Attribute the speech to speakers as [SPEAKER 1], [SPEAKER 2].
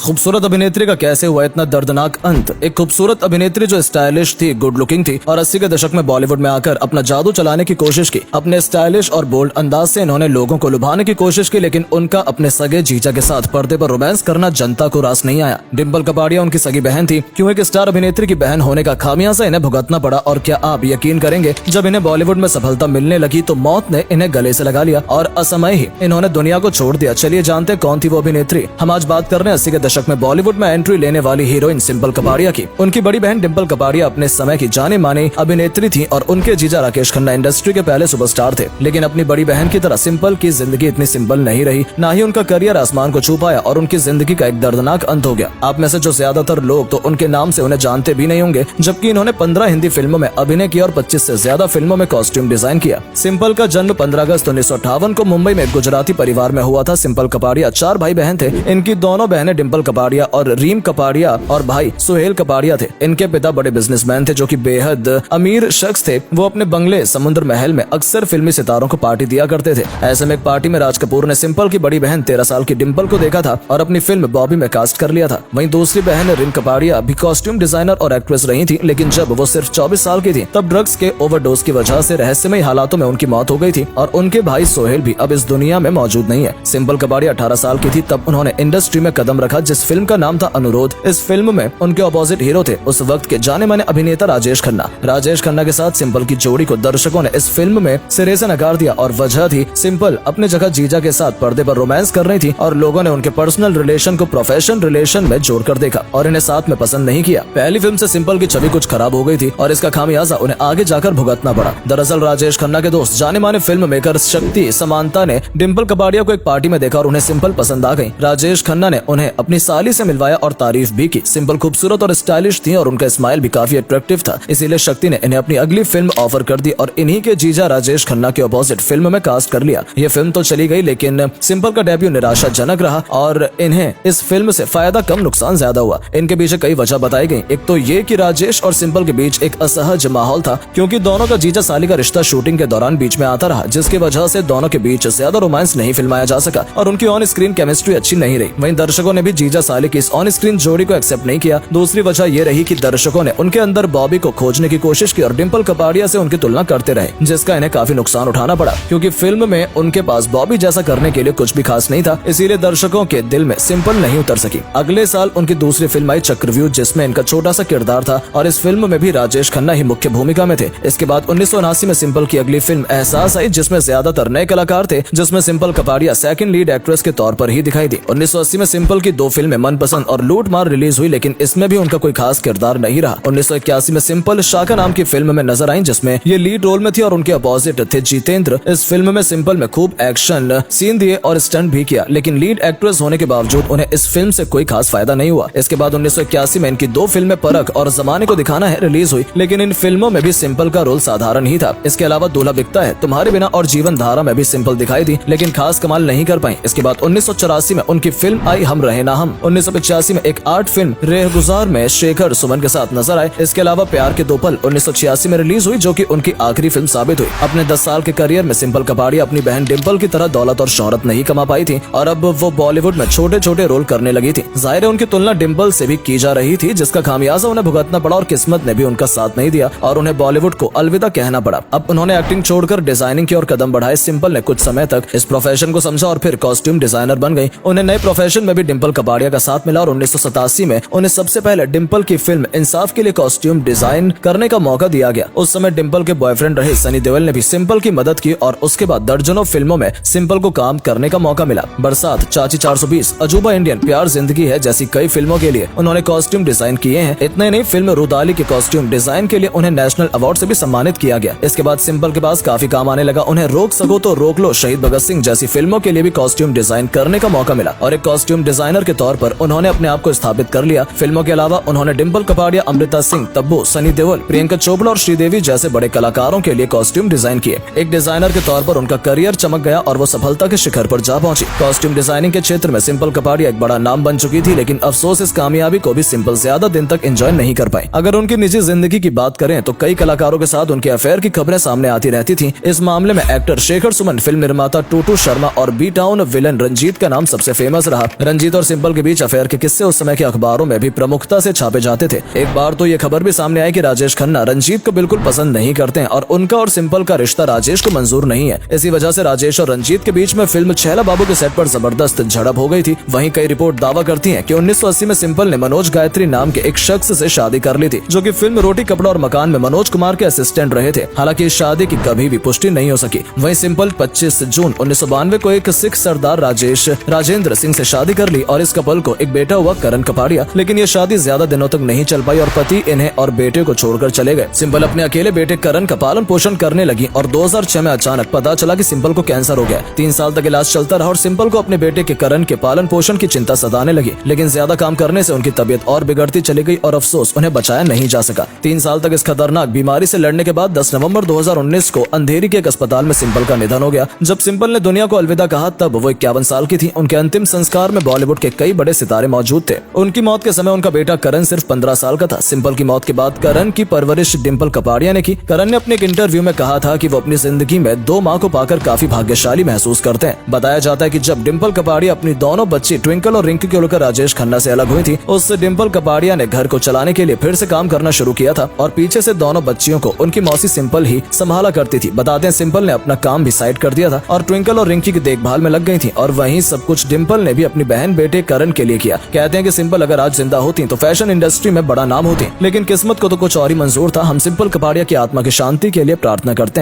[SPEAKER 1] खूबसूरत अभिनेत्री का कैसे हुआ इतना दर्दनाक अंत। एक खूबसूरत अभिनेत्री जो स्टाइलिश थी, गुड लुकिंग थी और 80 के दशक में बॉलीवुड में आकर अपना जादू चलाने की कोशिश की। अपने स्टाइलिश और बोल्ड अंदाज से इन्होंने लोगों को लुभाने की कोशिश की, लेकिन उनका अपने सगे जीजा के साथ पर्दे पर रोमांस करना जनता को रास नहीं आया। डिम्पल कपाड़िया उनकी सगी बहन थी। क्यों एक स्टार अभिनेत्री की बहन होने का खामियाजा इन्हें भुगतना पड़ा। और क्या आप यकीन करेंगे, जब इन्हें बॉलीवुड में सफलता मिलने लगी तो मौत ने इन्हें गले से लगा लिया और असमय ही इन्होंने दुनिया को छोड़ दिया। चलिए जानते कौन थी वो अभिनेत्री। हम आज बात कर रहे हैं 80 के दशक में बॉलीवुड में एंट्री लेने वाली हीरोइन सिंपल कपाड़िया की। उनकी बड़ी बहन डिम्पल कपाड़िया अपने समय की जाने मानी अभिनेत्री थी और उनके जीजा राकेश खन्ना इंडस्ट्री के पहले सुपरस्टार थे। लेकिन अपनी बड़ी बहन की तरह सिंपल की जिंदगी इतनी सिंपल नहीं रही, ना ही उनका करियर आसमान को छू पाया और उनकी जिंदगी का एक दर्दनाक अंत हो गया। आप में से जो ज्यादातर लोग तो उनके नाम से उन्हें जानते भी नहीं होंगे, जबकि इन्होंने 15 हिंदी फिल्मों में अभिनय किया और 25 से ज्यादा फिल्मों में कॉस्ट्यूम डिजाइन किया। सिंपल का जन्म 15 अगस्त 1958 को मुंबई में एक गुजराती परिवार में हुआ था। सिंपल कपाड़िया 4 भाई बहन थे। इनकी दोनों बहनें डिम्पल कपाड़िया और रीम कपाड़िया और भाई सुहेल कपाड़िया थे। इनके पिता बड़े बिजनेसमैन थे जो कि बेहद अमीर शख्स थे। वो अपने बंगले समुद्र महल में अक्सर फिल्मी सितारों को पार्टी दिया करते थे। ऐसे में एक पार्टी में राज कपूर ने सिंपल की बड़ी बहन 13 साल की डिम्पल को देखा था और अपनी फिल्म बॉबी में कास्ट कर लिया था। वहीं दूसरी बहन रीम कपाड़िया भी कॉस्ट्यूम डिजाइनर और एक्ट्रेस रही थी, लेकिन जब वो सिर्फ 24 साल की थी तब ड्रग्स के ओवरडोज की वजह से रहस्यमय हालातों में उनकी मौत हो गई थी और उनके भाई सोहेल भी अब इस दुनिया में मौजूद नहीं है। सिंपल कपाड़िया 18 साल की थी तब उन्होंने इंडस्ट्री में कदम रखा, जिस फिल्म का नाम था अनुरोध। इस फिल्म में उनके अपोजिट हीरो थे उस वक्त के जाने माने अभिनेता राजेश खन्ना। राजेश खन्ना के साथ सिंपल की जोड़ी को दर्शकों ने इस फिल्म में सिरे से नकार दिया और वजह थी सिंपल अपने जगह जीजा के साथ पर्दे पर रोमांस कर रही थी और लोगों ने उनके पर्सनल रिलेशन को प्रोफेशनल रिलेशन में जोड़कर देखा और इन्हें साथ में पसंद नहीं किया। पहली फिल्म से सिंपल की छवि कुछ खराब हो गई थी और इसका खामियाजा उन्हें आगे जाकर भुगतना पड़ा। दरअसल राजेश खन्ना के दोस्त जाने माने फिल्म मेकर शक्ति समांता ने डिम्पल कपाड़िया को एक पार्टी में देखा और उन्हें सिंपल पसंद आ गई। राजेश खन्ना ने उन्हें अपनी साली से मिलवाया और तारीफ भी की। सिंपल खूबसूरत और स्टाइलिश थी और उनका स्माइल भी काफी अट्रैक्टिव था, इसीलिए शक्ति ने इन्हें अपनी अगली फिल्म ऑफर कर दी और इन्हीं के जीजा राजेश खन्ना के अपोजिट फिल्म में कास्ट कर लिया। ये फिल्म तो चली गई, लेकिन सिंपल का डेब्यू निराशाजनक रहा और इन्हें इस फिल्म से फायदा कम नुकसान ज्यादा हुआ। इनके पीछे कई वजह बताई गई। एक तो ये कि राजेश और सिंपल के बीच एक असहज माहौल था, क्योंकि दोनों का जीजा साली का रिश्ता शूटिंग के दौरान बीच में आता रहा, जिसकी वजह से दोनों के बीच ज्यादा रोमांस नहीं फिल्माया जा सका और उनकी ऑन स्क्रीन केमिस्ट्री अच्छी नहीं रही। वहीं दर्शकों ने भी जीजा साली की इस ऑन स्क्रीन जोड़ी को एक्सेप्ट नहीं किया। दूसरी वजह ये रही कि दर्शकों ने उनके अंदर बॉबी को खोजने की कोशिश की और डिम्पल कपाड़िया से उनकी तुलना करते रहे, जिसका इन्हें काफी नुकसान उठाना पड़ा, क्योंकि फिल्म में उनके पास बॉबी जैसा करने के लिए कुछ भी खास नहीं था। इसीलिए दर्शकों के दिल में सिंपल नहीं उतर सकी। अगले साल उनकी दूसरी फिल्म आई चक्रव्यूह, जिसमें इनका छोटा सा किरदार था और इस फिल्म में भी राजेश खन्ना ही मुख्य भूमिका में थे। इसके बाद 1979 में सिंपल की अगली फिल्म एहसास आई, जिसमें ज्यादातर नए कलाकार थे, जिसमें simple Kapadia second lead actress के तौर पर ही दिखाई दी। 1980 में सिंपल की 2 फिल्में मनपसंद और लूट मार रिलीज हुई, लेकिन इसमें भी उनका कोई खास किरदार नहीं रहा। 1981 में सिंपल शाका नाम की फिल्म में नजर आई, जिसमें ये लीड रोल में थी और उनके अपोजिट थे जितेंद्र। इस फिल्म में सिंपल में खूब एक्शन सीन दिए और स्टंट भी किया, लेकिन लीड एक्ट्रेस होने के बावजूद उन्हें इस फिल्म से कोई खास फायदा नहीं हुआ। इसके बाद 1981 में इनकी 2 फिल्में परख और जमाने को दिखाना है रिलीज हुई, लेकिन इन फिल्मों में भी सिंपल का रोल साधारण ही था। इसके अलावा दूल्हा बिकता है, तुम्हारे बिना और जीवन धारा में भी सिंपल दिखाई दी, लेकिन खास कमाल नहीं कर पाई। इसके बाद 1984 में उनकी फिल्म आई हम रहे ना हम। 1985 में एक आर्ट फिल्म रेहगुजार में शेखर सुमन के साथ नजर आए। इसके अलावा प्यार के 2 पल 1986 में रिलीज हुई, जो कि उनकी आखिरी फिल्म साबित हुई। अपने 10 साल के करियर में सिंपल कपाड़िया अपनी बहन डिम्पल की तरह दौलत और शोहरत नहीं कमा पाई थी और अब वो बॉलीवुड में छोटे छोटे रोल करने लगी थी। जाहिर है उनकी तुलना डिम्पल से भी की जा रही थी, जिसका खामियाजा उन्हें भुगतना पड़ा और किस्मत ने भी उनका साथ नहीं दिया और उन्हें बॉलीवुड को अलविदा कहना पड़ा। अब उन्होंने एक्टिंग छोड़कर डिजाइनिंग की ओर कदम बढ़ाए। सिंपल ने कुछ समय तक इस प्रोफेशन को समझा और फिर कॉस्ट्यूम डिजाइनर बन गई। उन्हें नए प्रोफेशन में भी डिम्पल कपाड़िया का साथ मिला और 1987 में उन्हें सबसे पहले डिम्पल की फिल्म इंसाफ के लिए कॉस्ट्यूम डिजाइन करने का मौका दिया गया। उस समय डिम्पल के बॉयफ्रेंड रहे सनी देओल ने भी सिंपल की मदद की और उसके बाद दर्जनों फिल्मों में सिंपल को काम करने का मौका मिला। बरसात, चाची 420, अजूबा इंडियन, प्यार जिंदगी है जैसी कई फिल्मों के लिए उन्होंने कॉस्ट्यूम डिजाइन किए हैं। इतने नहीं, फिल्म रुदाली के कॉस्ट्यूम डिजाइन के लिए उन्हें नेशनल अवार्ड से भी सम्मानित किया गया। इसके बाद सिंपल के पास काफी काम आने लगा। उन्हें रोक सको तो रोक लो, शहीद भगत सिंह जैसी फिल्मों के लिए भी कॉस्ट्यूम डिजाइन करने का मौका मिला और एक कॉस्ट्यूम डिजाइनर के तौर पर उन्होंने अपने आप को स्थापित कर लिया। फिल्मों के अलावा उन्होंने डिम्पल कपाड़िया, अमृता सिंह, तब्बू, सनी देओल, प्रियंका चोपड़ा और श्रीदेवी जैसे बड़े कलाकारों के लिए कॉस्ट्यूम डिजाइन किए। एक डिजाइनर के तौर पर उनका करियर चमक गया और वो सफलता के शिखर पर जा पहुंची। कॉस्ट्यूम डिजाइनिंग के क्षेत्र में सिंपल कपाड़िया एक बड़ा नाम बन चुकी थी, लेकिन अफसोस इस कामयाबी को भी सिंपल ज्यादा दिन तक एंजॉय नहीं कर पाई। अगर उनकी निजी जिंदगी की बात करें तो कई कलाकारों के साथ उनके अफेयर की खबरें सामने आती रहती थी। इस मामले में एक्टर शेखर सुमन, फिल्म निर्माता टूटू शर्मा और बी टाउन विलन रंजीत का नाम सबसे फेमस रहा। रंजीत और सिंपल सिंपल के बीच अफेयर के किस्से उस समय के अखबारों में भी प्रमुखता से छापे जाते थे। एक बार तो ये खबर भी सामने आई कि राजेश खन्ना रंजीत को बिल्कुल पसंद नहीं करते हैं और उनका और सिंपल का रिश्ता राजेश को मंजूर नहीं है। इसी वजह से राजेश और रंजीत के बीच में फिल्म छैला बाबू के सेट पर जबरदस्त झड़प हो गई थी। वहीं कई रिपोर्ट दावा करती हैं कि 1980 में सिंपल ने मनोज गायत्री नाम के एक शख्स से शादी कर ली थी, जो कि फिल्म रोटी कपड़ा और मकान में मनोज कुमार के असिस्टेंट रहे थे। हालांकि इस शादी की कभी भी पुष्टि नहीं हो सकी। वहीं सिंपल 25 जून 1992 को एक सिख सरदार राजेश राजेंद्र सिंह से शादी कर ली और इस कपल को एक बेटा हुआ करण कपाड़िया। लेकिन ये शादी ज्यादा दिनों तक नहीं चल पाई और पति इन्हें और बेटे को छोड़कर चले गए। सिंपल अपने अकेले बेटे करण का पालन पोषण करने लगी और 2006 में अचानक पता चला कि सिंपल को कैंसर हो गया। 3 साल तक इलाज चलता रहा और सिंपल को अपने बेटे के करण के पालन पोषण की चिंता सताने लगी। लेकिन ज्यादा काम करने से उनकी तबीयत और बिगड़ती चली गई और अफसोस उन्हें बचाया नहीं जा सका। 3 साल तक इस खतरनाक बीमारी से लड़ने के बाद 10 नवंबर 2019 को अंधेरी के एक अस्पताल में सिंपल का निधन हो गया। जब सिंपल ने दुनिया को अलविदा कहा तब वो 51 साल की थी। उनके अंतिम संस्कार में बॉलीवुड के कई बड़े सितारे मौजूद थे। उनकी मौत के समय उनका बेटा करण सिर्फ 15 साल का था। सिंपल की मौत के बाद करण की परवरिश डिंपल कपाड़िया ने की। करण ने अपने एक इंटरव्यू में कहा था कि वो अपनी जिंदगी में 2 माँ को पाकर काफी भाग्यशाली महसूस करते हैं। बताया जाता है कि जब डिंपल कपाड़िया अपनी दोनों बच्ची ट्विंकल और रिंकी को लेकर राजेश खन्ना से अलग हुई थी, उससे डिंपल कपाड़िया ने घर को चलाने के लिए फिर से काम करना शुरू किया था और पीछे से दोनों बच्चियों को उनकी मौसी सिंपल ही संभाला करती थी। बताते हैं सिंपल ने अपना काम भी साइड कर दिया था और ट्विंकल और रिंकी की देखभाल में लग गई थी और वहीं सब कुछ डिंपल ने भी अपनी बहन बेटे करण के लिए किया। कहते हैं कि सिंपल अगर आज जिंदा होती तो फैशन इंडस्ट्री में बड़ा नाम होती, लेकिन किस्मत को तो कुछ और ही मंजूर था। हम सिंपल कपाड़िया की आत्मा की शांति के लिए प्रार्थना करते हैं।